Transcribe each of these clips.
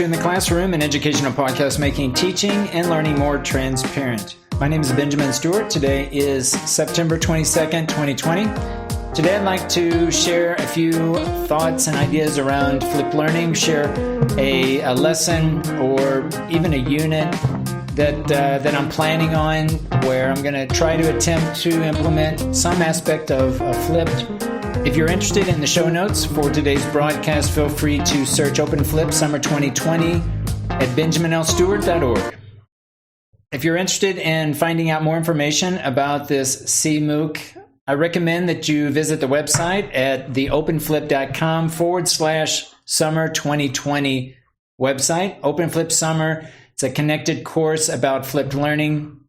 to In the Classroom, an educational podcast making teaching and learning more transparent. My name is Benjamin Stewart. Today is September 22nd, 2020. Today I'd like to share a few thoughts and ideas around flipped learning, share a lesson or even a unit that I'm planning on where I'm going to try to attempt to implement some aspect of flipped. If you're interested in the show notes for today's broadcast, feel free to search Open Flip Summer 2020 at benjaminlstewart.org. If you're interested in finding out more information about this CMOOC, I recommend that you visit the website at theopenflip.com/summer 2020 website. Open Flip Summer, it's a connected course about flipped learning.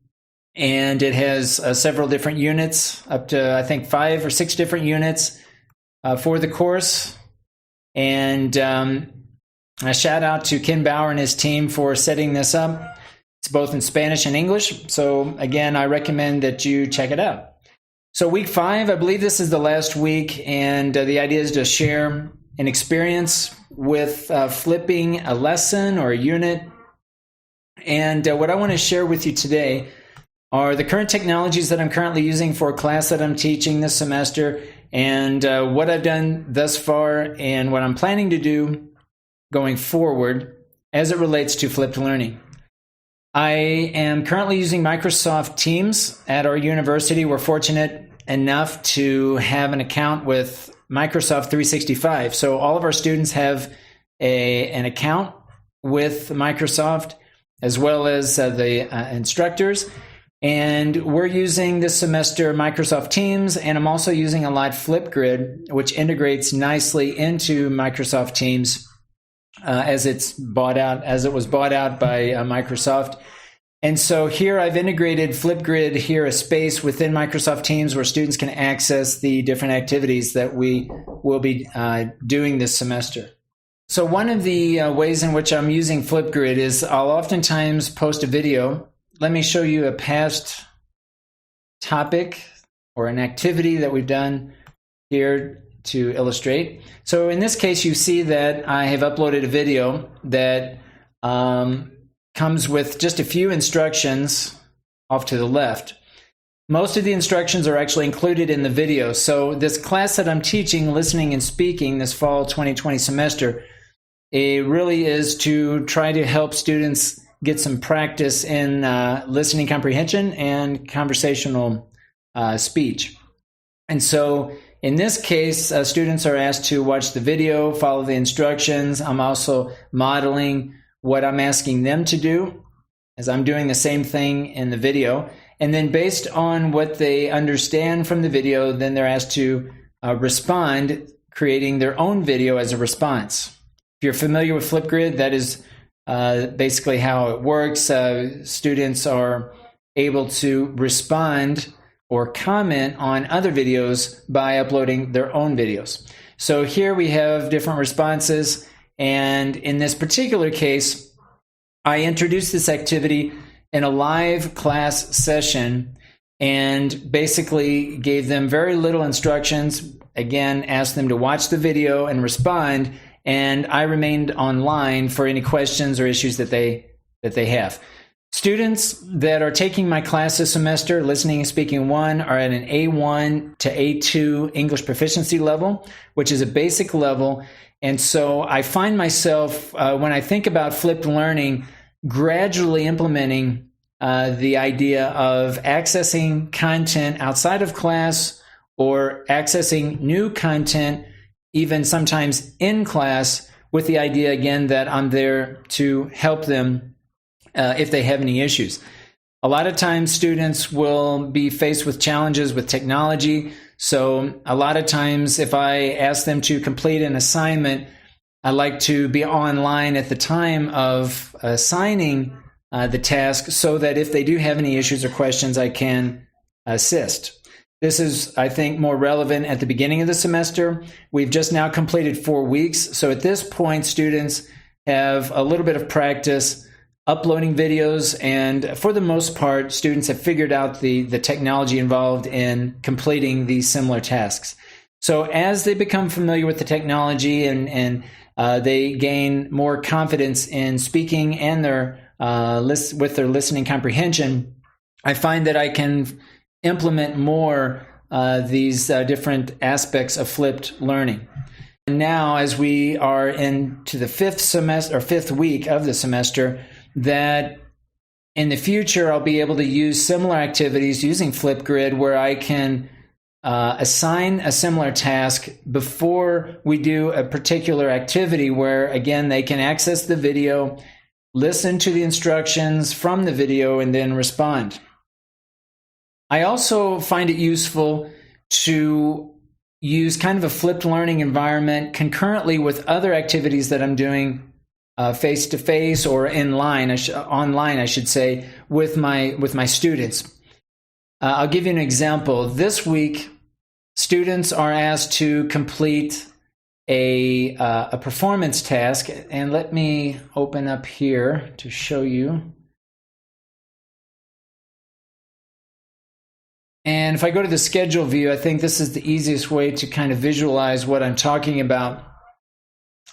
And it has several different units, up to, I think, 5 or 6 different units for the course. And a shout out to Ken Bauer and his team for setting this up. It's both in Spanish and English. So again, I recommend that you check it out. So week 5, I believe this is the last week. And the idea is to share an experience with flipping a lesson or a unit. And what I want to share with you today are the current technologies that I'm currently using for a class that I'm teaching this semester, and what I've done thus far and what I'm planning to do going forward as it relates to flipped learning. I am currently using Microsoft Teams at our university. We're fortunate enough to have an account with Microsoft 365. So all of our students have an account with Microsoft, as well as the instructors. And we're using this semester Microsoft Teams, and I'm also using a live Flipgrid, which integrates nicely into Microsoft Teams as it was bought out by Microsoft. And so here I've integrated Flipgrid here, a space within Microsoft Teams where students can access the different activities that we will be doing this semester. So one of the ways in which I'm using Flipgrid is I'll oftentimes post a video. Let me show you a past topic or an activity that we've done here to illustrate. So in this case, you see that I have uploaded a video that comes with just a few instructions off to the left. Most of the instructions are actually included in the video. So this class that I'm teaching, Listening and Speaking, this fall 2020 semester, it really is to try to help students get some practice in listening comprehension and conversational speech. And so in this case, students are asked to watch the video, follow the instructions. I'm also modeling what I'm asking them to do as I'm doing the same thing in the video. And then based on what they understand from the video, then they're asked to respond, creating their own video as a response. If you're familiar with Flipgrid, that is basically how it works. Students are able to respond or comment on other videos by uploading their own videos. So here we have different responses, and in this particular case, I introduced this activity in a live class session and basically gave them very little instructions. Again, asked them to watch the video and respond, and I remained online for any questions or issues that they have. Students that are taking my class this semester, Listening and Speaking 1, are at an A1 to A2 English proficiency level, which is a basic level. And so I find myself, when I think about flipped learning, gradually implementing the idea of accessing content outside of class or accessing new content even sometimes in class, with the idea, again, that I'm there to help them if they have any issues. A lot of times students will be faced with challenges with technology. So a lot of times if I ask them to complete an assignment, I like to be online at the time of assigning the task so that if they do have any issues or questions, I can assist. This is, I think, more relevant at the beginning of the semester. We've just now completed 4 weeks. So at this point, students have a little bit of practice uploading videos, and for the most part, students have figured out the technology involved in completing these similar tasks. So as they become familiar with the technology and they gain more confidence in speaking and with their listening comprehension. I find that I can implement more these different aspects of flipped learning. And now, as we are into the fifth week of the semester, that in the future I'll be able to use similar activities using Flipgrid, where I can assign a similar task before we do a particular activity, where again they can access the video, listen to the instructions from the video, and then respond. I also find it useful to use kind of a flipped learning environment concurrently with other activities that I'm doing face-to-face or online, I should say, with my students. I'll give you an example. This week, students are asked to complete a performance task, and let me open up here to show you. And if I go to the schedule view, I think this is the easiest way to kind of visualize what I'm talking about.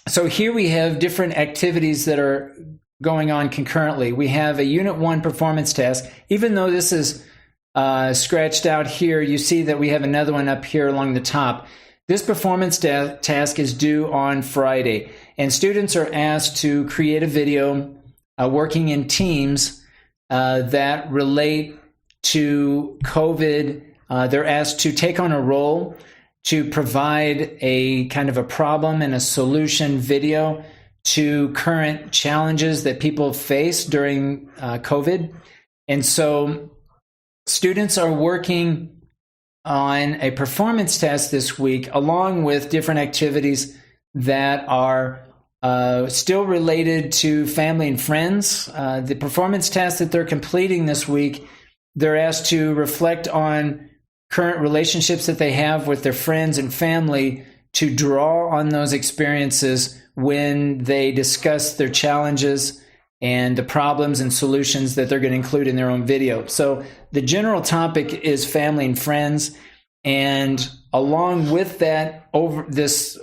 So here we have different activities that are going on concurrently. We have a Unit 1 performance task. Even though this is scratched out here, you see that we have another one up here along the top. This performance task is due on Friday, and students are asked to create a video working in teams that relate to COVID. They're asked to take on a role to provide a kind of a problem and a solution video to current challenges that people face during COVID. And so students are working on a performance task this week, along with different activities that are still related to family and friends. The performance task that they're completing this week, they're asked to reflect on current relationships that they have with their friends and family, to draw on those experiences when they discuss their challenges and the problems and solutions that they're going to include in their own video. So the general topic is family and friends, and along with this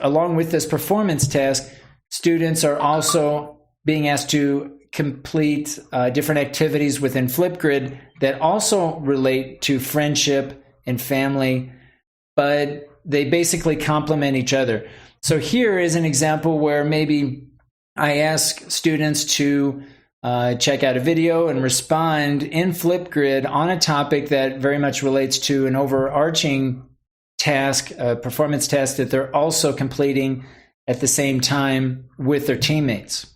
performance task, students are also being asked to complete different activities within Flipgrid that also relate to friendship and family, but they basically complement each other. So here is an example where maybe I ask students to check out a video and respond in Flipgrid on a topic that very much relates to an overarching task, a performance task that they're also completing at the same time with their teammates.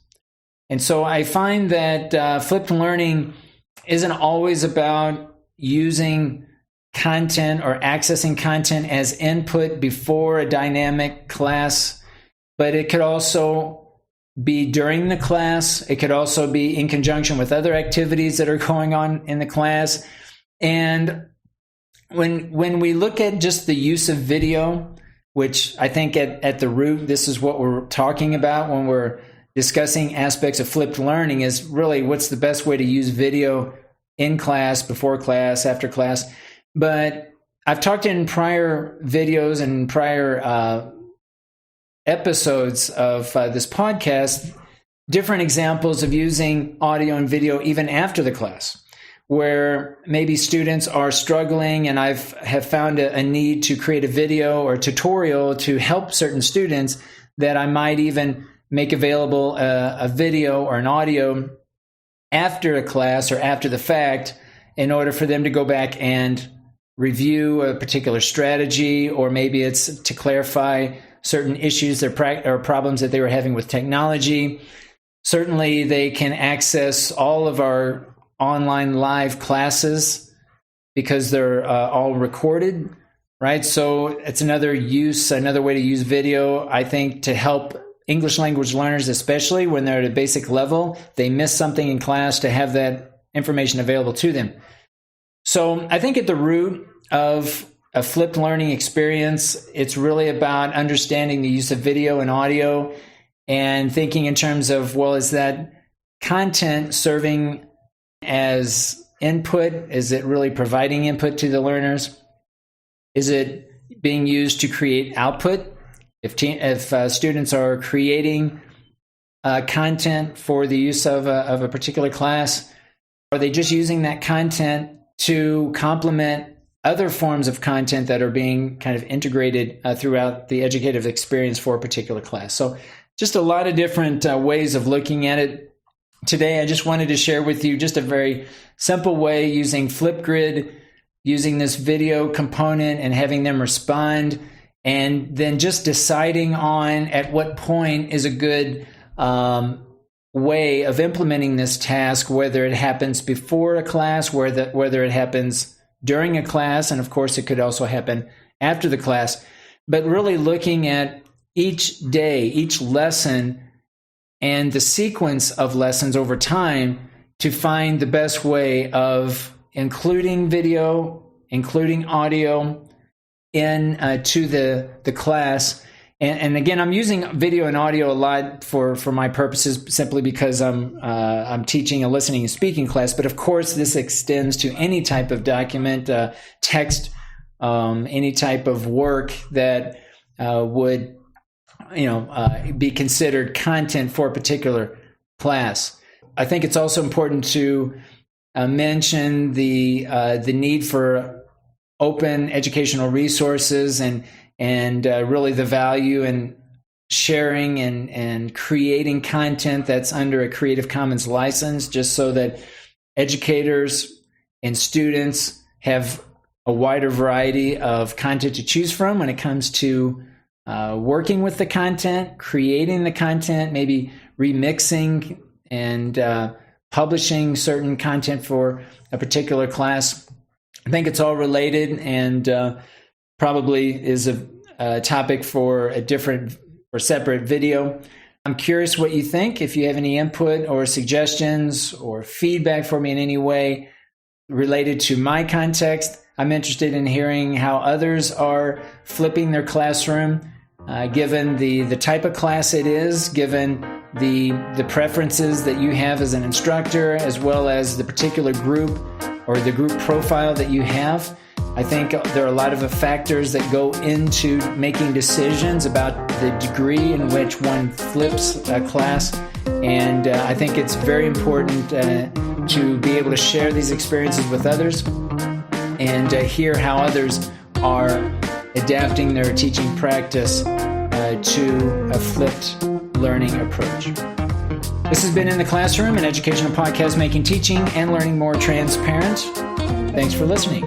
And so I find that flipped learning isn't always about using content or accessing content as input before a dynamic class, but it could also be during the class. It could also be in conjunction with other activities that are going on in the class. And when we look at just the use of video, which I think at the root, this is what we're talking about when we're discussing aspects of flipped learning, is really what's the best way to use video in class, before class, after class. But I've talked in prior videos and prior episodes of this podcast, different examples of using audio and video even after the class, where maybe students are struggling and have found a need to create a video or tutorial to help certain students, that I might even make available a video or an audio after a class or after the fact, in order for them to go back and review a particular strategy, or maybe it's to clarify certain issues or problems that they were having with technology. Certainly, they can access all of our online live classes because they're all recorded, right? So it's another way to use video, I think, to help English language learners, especially when they're at a basic level, they miss something in class, to have that information available to them. So I think at the root of a flipped learning experience, it's really about understanding the use of video and audio, and thinking in terms of, well, is that content serving as input? Is it really providing input to the learners? Is it being used to create output? If students are creating content for the use of a particular class, are they just using that content to complement other forms of content that are being kind of integrated throughout the educative experience for a particular class? So just a lot of different ways of looking at it. Today, I just wanted to share with you just a very simple way using Flipgrid, using this video component and having them respond, and then just deciding on at what point is a good way of implementing this task, whether it happens before a class, whether it happens during a class, and of course it could also happen after the class, but really looking at each day, each lesson, and the sequence of lessons over time to find the best way of including video, including audio to the class. And again, I'm using video and audio a lot for my purposes, simply because I'm teaching a listening and speaking class. But of course, this extends to any type of document, text, any type of work that would be considered content for a particular class. I think it's also important to mention the need for open educational resources and really the value in sharing and creating content that's under a Creative Commons license, just so that educators and students have a wider variety of content to choose from when it comes to working with the content, creating the content, maybe remixing and publishing certain content for a particular class. I think it's all related, and probably is a topic for a different or separate video. I'm curious what you think. If you have any input or suggestions or feedback for me in any way related to my context, I'm interested in hearing how others are flipping their classroom, given the type of class it is, given the preferences that you have as an instructor, as well as the particular group or the group profile that you have. I think there are a lot of factors that go into making decisions about the degree in which one flips a class, and I think it's very important to be able to share these experiences with others and hear how others are adapting their teaching practice to a flipped learning approach. This has been In the Classroom, an educational podcast making teaching and learning more transparent. Thanks for listening.